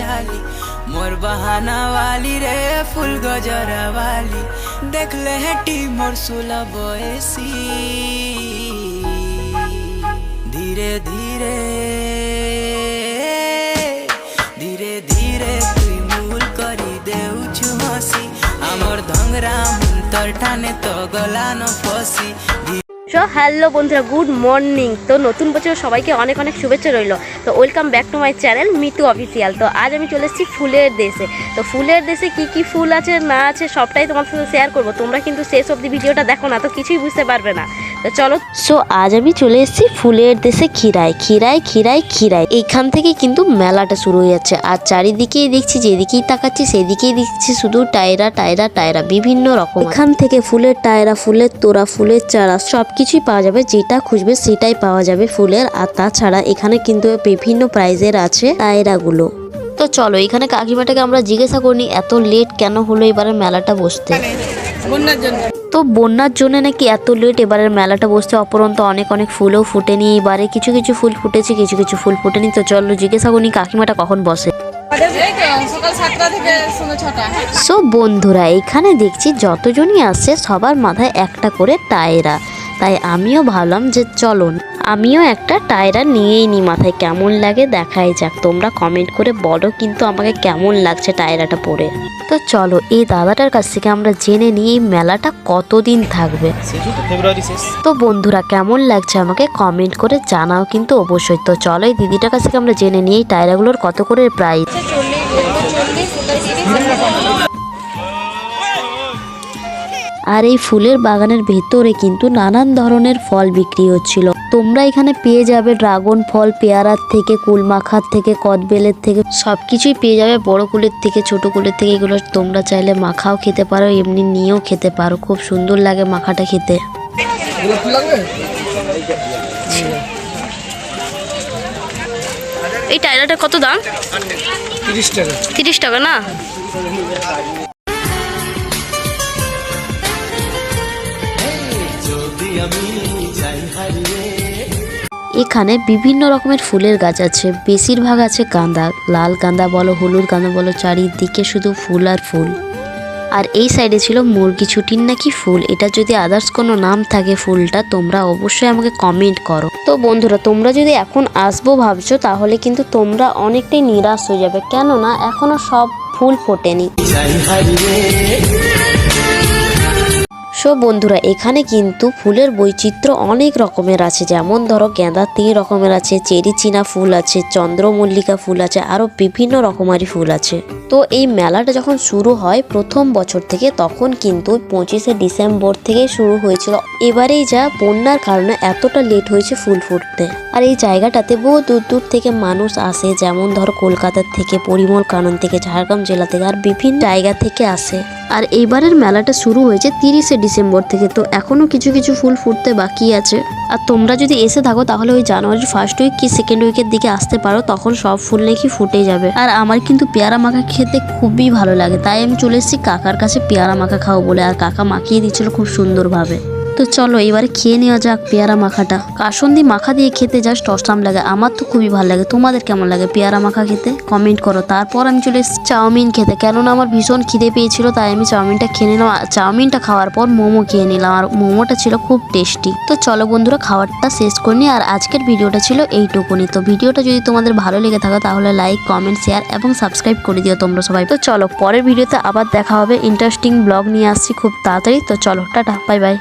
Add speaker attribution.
Speaker 1: चाली मोर बहाना वाली रे फुल गजरा वाली देख ले हेटी मोर सुला बयसी धीरे धीरे धीरे धीरे तुई मूल करी देउछु हसी आमर धंगरा मुंतर ठाने तो गला न फसी।
Speaker 2: सो হ্যালো বন্ধুরা, গুড মর্নিং। তো নতুন বছর সবাইকে অনেক অনেক শুভেচ্ছা রইল। তো welcome back to my channel Mitu official. তো আজ আমি চলে এসেছি ফুলের দেশে। তো ফুলের দেশে কি কি ফুল আছে না আছে সবটাই তোমার সাথে শেয়ার করব। তোমরা কিন্তু শেষ অবধি ভিডিওটা দেখো না তো কিছুই বুঝতে পারবে না। তো চলো। সো আজ আমি চলে এসেছি ফুলের দেশে খিরায় খিরায় খিরায় খিরায়। এইখান থেকে কিন্তু মেলাটা শুরু হয়ে যাচ্ছে। আর চারিদিকেই দেখছি, যেদিকেই তাকাচ্ছি সেদিকেই দেখছি শুধু টায়রা টায়রা টায়রা বিভিন্ন রকম। এখান থেকে ফুলের টায়রা, ফুলের তোড়া, ফুলের চারা সব কিছুই পাওয়া যাবে। যেটা খুঁজবে সেটাই পাওয়া যাবে ফুলের। আর তাছাড়া এখানে কিন্তু বিভিন্ন প্রাইজের আছে টায়রাগুলো। তো চলো এখানে কাকিমাটাকে আমরা জিজ্ঞাসা করিনি এত লেট কেন হলো এবারের মেলাটা বসতে। তো বন্যার জন্য নাকি এত লেট এবারের মেলাটা বসতে। অপরন্ত অনেক অনেক ফুলও ফুটেনি এবারে, কিছু কিছু ফুল ফুটেছে, কিছু কিছু ফুল ফুটেনি। তো চলো জিজ্ঞাসা করি কাকিমাটা কখন বসে। সো বন্ধুরা এখানে দেখছি যতজনই আসছে সবার মাথায় একটা করে টায়রা। তাই আমিও ভাবলাম যে চলো আমিও একটা টায়রা নিয়েই নি মাথায়, কেমন লাগে দেখাই যাক। তোমরা কমেন্ট করে বলো কিন্তু আমাকে কেমন লাগছে টায়রাটা পরে। তো চলো এই দাদাটার কাছ থেকে আমরা জেনে নিই এই মেলাটা কতদিন থাকবে। তো বন্ধুরা কেমন লাগছে আমাকে কমেন্ট করে জানাও কিন্তু অবশ্যই। তো চলো এই দিদিটার কাছ থেকে আমরা জেনে নিই এই টায়রাগুলোর কত করে প্রাইস। আর এই ফুলের বাগানের ভেতরে কিন্তু নানান ধরনের ফল বিক্রি হচ্ছিল। তোমরা এখানে পেয়ে যাবে ড্রাগন ফল, পেয়ারার থেকে, কুলমাখার থেকে, কদবেলের থেকে সবকিছুই পেয়ে যাবে। বড় কুলের থেকে ছোট কুলের থেকে। এগুলো তোমরা চাইলে মাখাও খেতে পারো, এমনি নিয়েও খেতে পারো। খুব সুন্দর লাগে মাখাটা খেতে। এই টায়রাটা কত দাম? 30 টাকা। 30 টাকা না? এখানে বিভিন্ন রকমের ফুলের গাছ আছে। বেশিরভাগ আছে গাঁদা, লাল গাঁদা বলো, হলুদ গাঁদা বলো, চারিদিকে শুধু ফুল আর ফুল। আর এই সাইডে ছিল মুরগি ছুটির নাকি ফুল। এটা যদি আদার্স কোনো নাম থাকে ফুলটা তোমরা অবশ্যই আমাকে কমেন্ট করো। তো বন্ধুরা তোমরা যদি এখন আসবো ভাবছো তাহলে কিন্তু তোমরা অনেকটাই নিরাশ হয়ে যাবে, কেননা এখনো সব ফুল ফোটেনি। সো বন্ধুরা এখানে কিন্তু ফুলের বৈচিত্র্য অনেক রকমের আছে। যেমন ধরো গাঁদা 3 রকমের আছে, চেরি চীনা ফুল আছে, চন্দ্রমল্লিকা ফুল আছে, আরও বিভিন্ন রকমারি ফুল আছে। তো এই মেলাটা যখন শুরু হয় প্রথম বছর থেকে তখন কিন্তু 25শে ডিসেম্বর থেকে শুরু হয়েছিল। এবারেই যা বন্যার কারণে এতটা লেট হয়েছে ফুল ফুটতে। আর এই জায়গাটাতে বহু দূর দূর থেকে মানুষ আসে, যেমন ধরো কলকাতার থেকে, পরিমল কানন থেকে, ঝাড়গ্রাম জেলা থেকে আর বিভিন্ন জায়গা থেকে আসে। আর এইবারের মেলাটা শুরু হয়েছে 30শে ডিসেম্বর থেকে। তো এখনো কিছু কিছু ফুল ফুটতে বাকি আছে। আর তোমরা যদি এসে থাকো তাহলে ওই জানুয়ারির ফার্স্ট উইক কি সেকেন্ড উইকের দিকে আসতে পারো, তখন সব ফুল নাকি ফুটে যাবে। আর আমার কিন্তু পেয়ারা মাখা খেতে খুবই ভালো লাগে, তাই আমি চলে এসেছি কাকার কাছে পেয়ারা মাখা খাবো বলে। আর কাকা মাখিয়ে দিচ্ছিল খুব সুন্দরভাবে। তো চলো এবারে খেয়ে নেওয়া যাক পেয়ারা মাখাটা। কাসন্দি মাখা দিয়ে খেতে জাস্ট অসাম লাগে, আমার তো খুবই ভালো লাগে। তোমাদের কেমন লাগে পেয়ারা মাখা খেতে কমেন্ট করো। তারপর আমি চলে এসেছি চাউমিন খেতে, কেননা আমার ভীষণ খিদে পেয়েছিল তাই আমি চাউমিনটা খেয়ে নিলাম। চাউমিনটা খাওয়ার পর মোমো খেয়ে নিলাম, আর মোমোটা ছিল খুব টেস্টি। তো চলো বন্ধুরা খাবারটা শেষ করে নিই। আর আজকের ভিডিওটা ছিল এইটুকুনি। তো ভিডিওটা যদি তোমাদের ভালো লেগে থাকে তাহলে লাইক, কমেন্ট, শেয়ার এবং সাবস্ক্রাইব করে দিও তোমরা সবাই। তো চলো পরের ভিডিওতে আবার দেখা হবে, ইন্টারেস্টিং ব্লগ নিয়ে আসছি খুব তাড়াতাড়ি। তো চলো টাটা, বাই বাই।